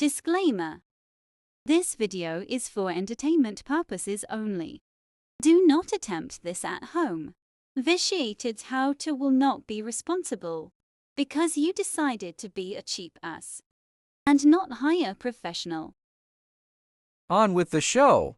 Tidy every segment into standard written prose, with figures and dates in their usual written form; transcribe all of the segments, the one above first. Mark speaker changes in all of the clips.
Speaker 1: Disclaimer. This video is for entertainment purposes only. Do not attempt this at home. Vitiated how-to will not be responsible because you decided to be a cheap ass and not hire a professional.
Speaker 2: On with the show.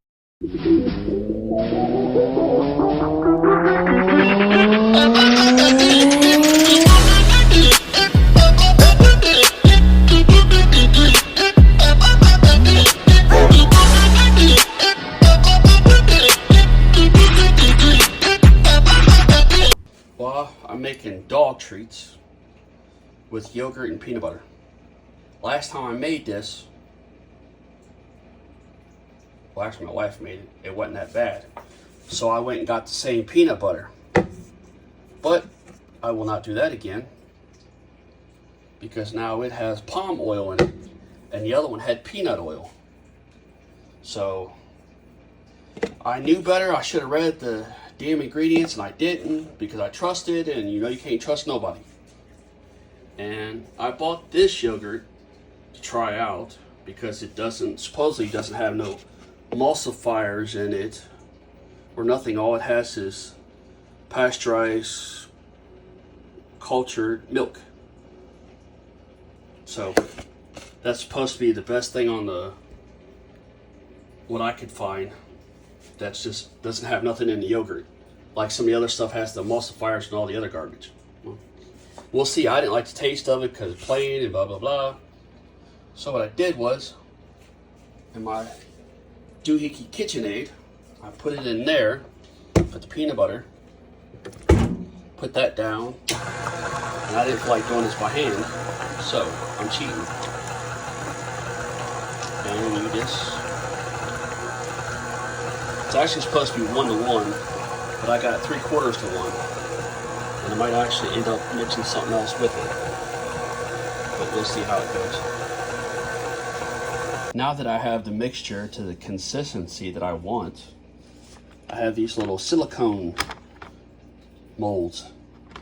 Speaker 3: Well, I'm making dog treats with yogurt and peanut butter. Last time I made this, well, actually my wife made it. It wasn't that bad. So I went and got the same peanut butter. But I will not do that again because now it has palm oil in it and the other one had peanut oil. So I knew better. I should have read the damn ingredients and I didn't because I trusted, and you know you can't trust nobody. And I bought this yogurt to try out because it supposedly doesn't have no emulsifiers in it or nothing. All it has is pasteurized cultured milk. So that's supposed to be the best thing on the what I could find that's just doesn't have nothing in the yogurt like some of the other stuff has the emulsifiers and all the other garbage. Well, we'll see. I didn't like the taste of it because it's plain and blah blah blah. So what I did was, in my doohickey KitchenAid, I put it in there, put the peanut butter, put that down, and I didn't feel like doing this by hand, so I'm cheating. And you just, it's actually supposed to be 1-to-1, but I got 3/4 to 1, and I might actually end up mixing something else with it, but we'll see how it goes. Now that I have the mixture to the consistency that I want, I have these little silicone molds. I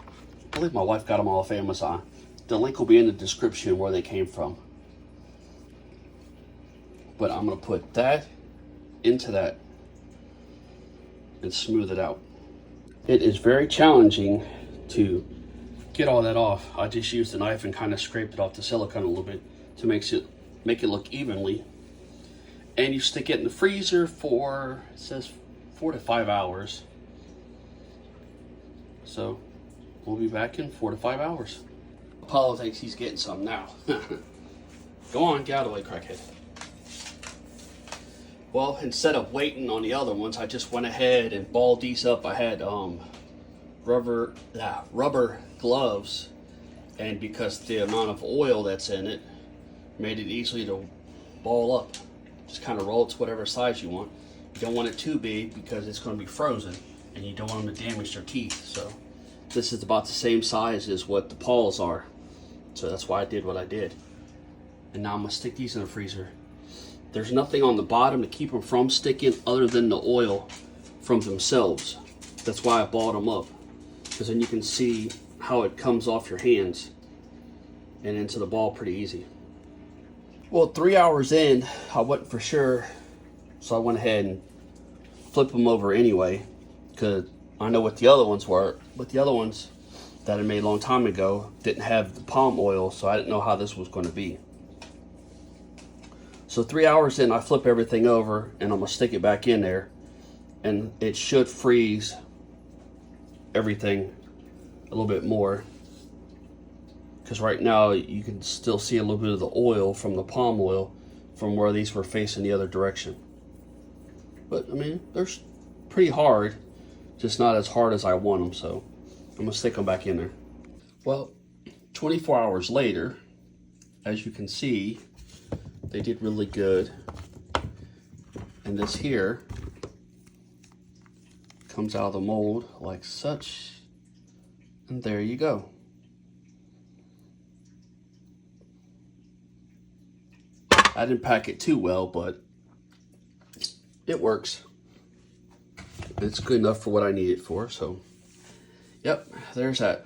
Speaker 3: believe my wife got them off Amazon. The link will be in the description where they came from. But I'm going to put that into that and smooth it out. It is very challenging to get all that off. I just used a knife and kind of scraped it off the silicone a little bit to make it look evenly. And you stick it in the freezer for, it says 4 to 5 hours. So we'll be back in 4 to 5 hours. Apollo thinks he's getting some now. Go on, get out of the way, crackhead. Well, instead of waiting on the other ones, I just went ahead and balled these up. I had rubber gloves, and because the amount of oil that's in it made it easily to ball up. Just kind of roll it to whatever size you want. You don't want it too big because it's going to be frozen and you don't want them to damage their teeth. So this is about the same size as what the paws are. So that's why I did what I did. And now I'm going to stick these in the freezer. There's nothing on the bottom to keep them from sticking other than the oil from themselves. That's why I balled them up, because then you can see how it comes off your hands and into the ball pretty easy. Well, 3 hours in, I wasn't for sure, so I went ahead and flipped them over anyway, because I know what the other ones were. But the other ones that I made a long time ago didn't have the palm oil, so I didn't know how this was going to be. So 3 hours in, I flip everything over, and I'm going to stick it back in there, and it should freeze everything a little bit more. Because right now you can still see a little bit of the oil from the palm oil from where these were facing the other direction. But I mean, they're pretty hard, just not as hard as I want them, so I'm gonna stick them back in there. Well, 24 hours later, as you can see, they did really good. And this here comes out of the mold like such, and there you go. I didn't pack it too well, but it works. It's good enough for what I need it for, so yep, there's that.